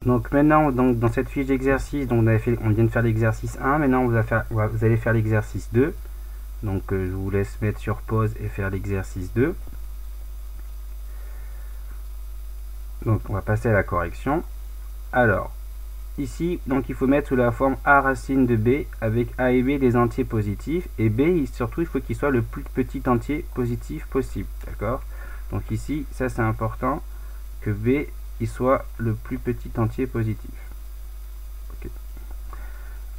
Donc maintenant, donc, dans cette fiche d'exercice, on vient de faire l'exercice 1, maintenant vous allez faire l'exercice 2. Donc je vous laisse mettre sur pause et faire l'exercice 2. Donc on va passer à la correction. Alors, ici, donc il faut mettre sous la forme a racine de b avec a et b des entiers positifs, et b, surtout, il faut qu'il soit le plus petit entier positif possible, d'accord? Donc ici, ça c'est important, que b, il soit le plus petit entier positif. Okay.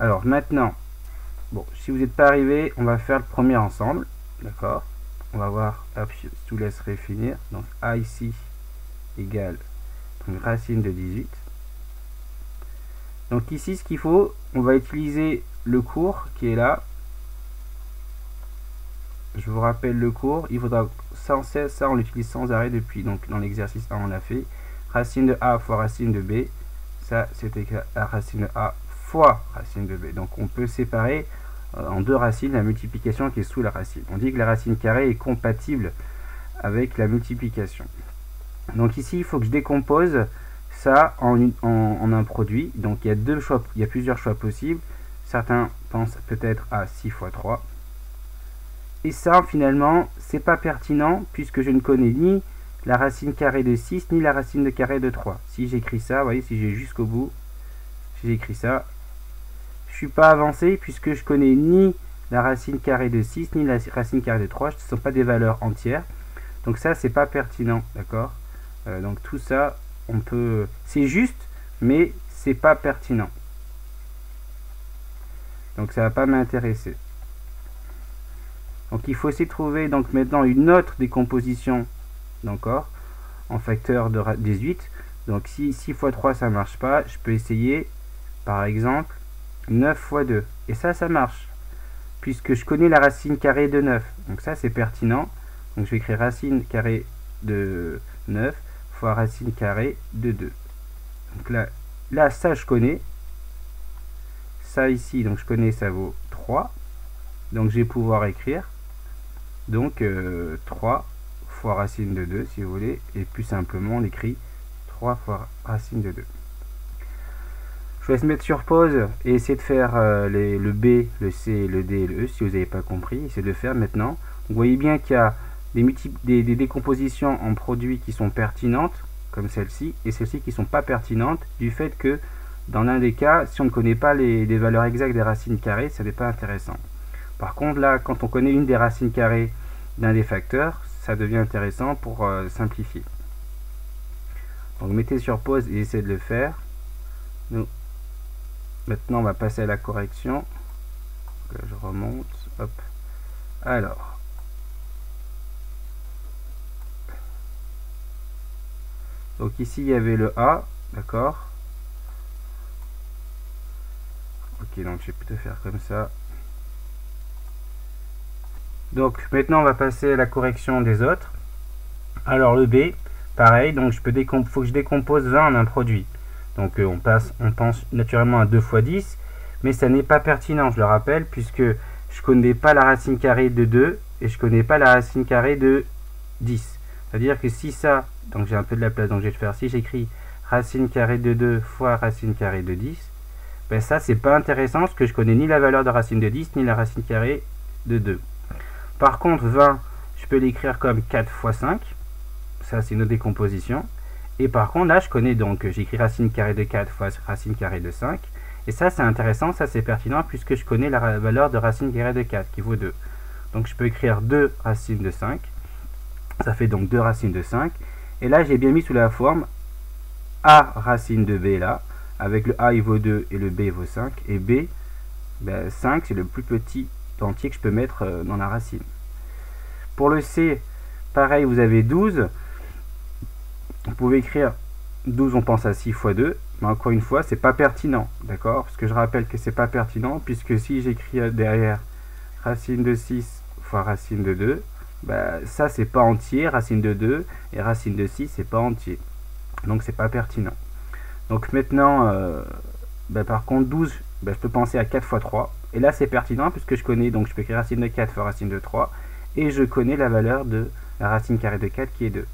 Alors maintenant, bon, si vous n'êtes pas arrivé, on va faire le premier ensemble, d'accord? On va voir, hop, je vous laisserai finir. Donc a ici égale donc, racine de 18. Donc ici, ce qu'il faut, on va utiliser le cours qui est là. Je vous rappelle le cours, il faudra sans cesse, ça on l'utilise sans arrêt depuis, donc dans l'exercice 1 on l'a fait. Racine de a fois racine de b, ça c'était la racine de a fois racine de b. Donc on peut séparer en deux racines la multiplication qui est sous la racine. On dit que la racine carrée est compatible avec la multiplication. Donc ici il faut que je décompose ça en un produit. Donc il y a plusieurs choix possibles. Certains pensent peut-être à 6 fois 3. Et ça, finalement, c'est pas pertinent puisque je ne connais ni la racine carrée de 6 ni la racine de carré de 3. Si j'écris ça, vous voyez, si j'ai jusqu'au bout, si j'écris ça, je suis pas avancé puisque je connais ni la racine carrée de 6 ni la racine carrée de 3. Ce ne sont pas des valeurs entières. Donc ça, c'est pas pertinent, d'accord? Donc tout ça, on peut... C'est juste, mais c'est pas pertinent. Donc ça va pas m'intéresser. Donc il faut essayer de trouver donc maintenant une autre décomposition d'accord, en facteur de 18. Donc si 6 fois 3 ça marche pas, je peux essayer par exemple 9 fois 2. Et ça marche. Puisque je connais la racine carrée de 9. Donc ça c'est pertinent. Donc je vais écrire racine carrée de 9 fois racine carrée de 2. Donc là ça je connais. Ça ici, donc je connais, ça vaut 3. Donc je vais pouvoir écrire donc 3 fois racine de 2 si vous voulez, et plus simplement on écrit 3 fois racine de 2. Je vous laisse mettre sur pause et essayer de faire le B, le C, le D et le E si vous n'avez pas compris, essayez de le faire maintenant. Vous voyez bien qu'il y a des décompositions en produits qui sont pertinentes, comme celle-ci, et celles-ci qui ne sont pas pertinentes, du fait que dans l'un des cas, si on ne connaît pas les valeurs exactes des racines carrées, ça n'est pas intéressant. Par contre, là, quand on connaît une des racines carrées d'un des facteurs, ça devient intéressant pour simplifier. Donc, mettez sur pause et essayez de le faire. Maintenant, on va passer à la correction. Donc, je remonte. Hop. Alors. Donc, ici, il y avait le A. D'accord. Ok, donc je vais plutôt faire comme ça. Donc maintenant on va passer à la correction des autres. Alors le B, pareil, donc faut que je décompose 20 en un produit. Donc on pense naturellement à 2 fois 10, mais ça n'est pas pertinent, je le rappelle, puisque je ne connais pas la racine carrée de 2 et je ne connais pas la racine carrée de 10. C'est-à-dire que si ça, donc j'ai un peu de la place, donc je vais le faire, si j'écris racine carrée de 2 fois racine carrée de 10, ben ça c'est pas intéressant parce que je connais ni la valeur de racine de 10 ni la racine carrée de 2. Par contre 20, je peux l'écrire comme 4 fois 5, ça c'est une autre décomposition. Et par contre là je connais donc, j'écris racine carrée de 4 fois racine carrée de 5. Et ça c'est intéressant, ça c'est pertinent puisque je connais la valeur de racine carrée de 4 qui vaut 2. Donc je peux écrire 2 racines de 5, ça fait donc 2 racines de 5. Et là j'ai bien mis sous la forme A racine de B là, avec le A il vaut 2 et le B il vaut 5. Et B, ben, 5 c'est le plus petit entier que je peux mettre dans la racine. Pour le C, pareil, vous avez 12. Vous pouvez écrire 12, on pense à 6 fois 2. Mais encore une fois, c'est pas pertinent. D'accord? Parce que je rappelle que c'est pas pertinent, puisque si j'écris derrière racine de 6 fois racine de 2, bah, ça c'est pas entier, racine de 2, et racine de 6 c'est pas entier. Donc c'est pas pertinent. Donc maintenant, par contre 12, je peux penser à 4 fois 3. Et là c'est pertinent puisque je connais, donc je peux écrire racine de 4 fois racine de 3. Et je connais la valeur de la racine carrée de 4 qui est 2.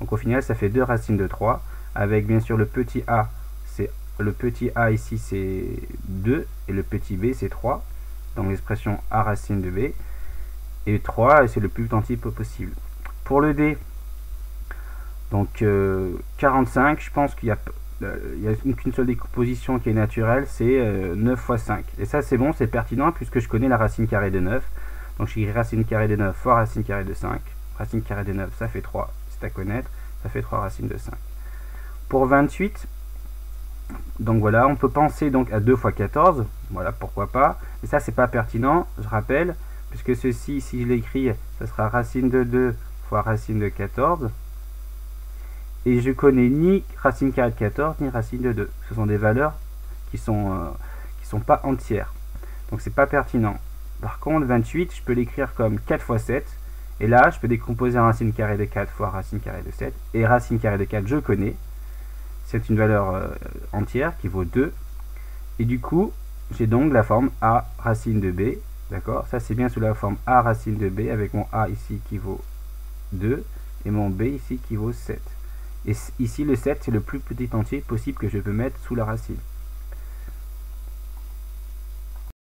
Donc au final ça fait 2 racines de 3. Avec bien sûr le petit a, c'est le petit a ici c'est 2 et le petit b c'est 3. Donc l'expression a racine de b. Et 3 c'est le plus petit possible. Pour le d, donc 45, je pense qu'il y a qu'une seule décomposition qui est naturelle, c'est 9 fois 5. Et ça c'est bon, c'est pertinent puisque je connais la racine carrée de 9. Donc j'écris racine carrée de 9 fois racine carrée de 5. Racine carrée de 9, ça fait 3, c'est à connaître, ça fait 3 racines de 5. Pour 28, donc voilà, on peut penser donc à 2 fois 14, voilà, pourquoi pas. Et ça c'est pas pertinent, je rappelle, puisque ceci, si je l'écris, ça sera racine de 2 fois racine de 14. Et je connais ni racine carrée de 14 ni racine de 2. Ce sont des valeurs qui sont pas entières. Donc c'est pas pertinent. Par contre, 28, je peux l'écrire comme 4 fois 7. Et là, je peux décomposer racine carrée de 4 fois racine carrée de 7. Et racine carrée de 4, je connais. C'est une valeur entière qui vaut 2. Et du coup, j'ai donc la forme a racine de b. D'accord? Ça, c'est bien sous la forme a racine de b avec mon a ici qui vaut 2 et mon b ici qui vaut 7. Et ici, le 7, c'est le plus petit entier possible que je peux mettre sous la racine.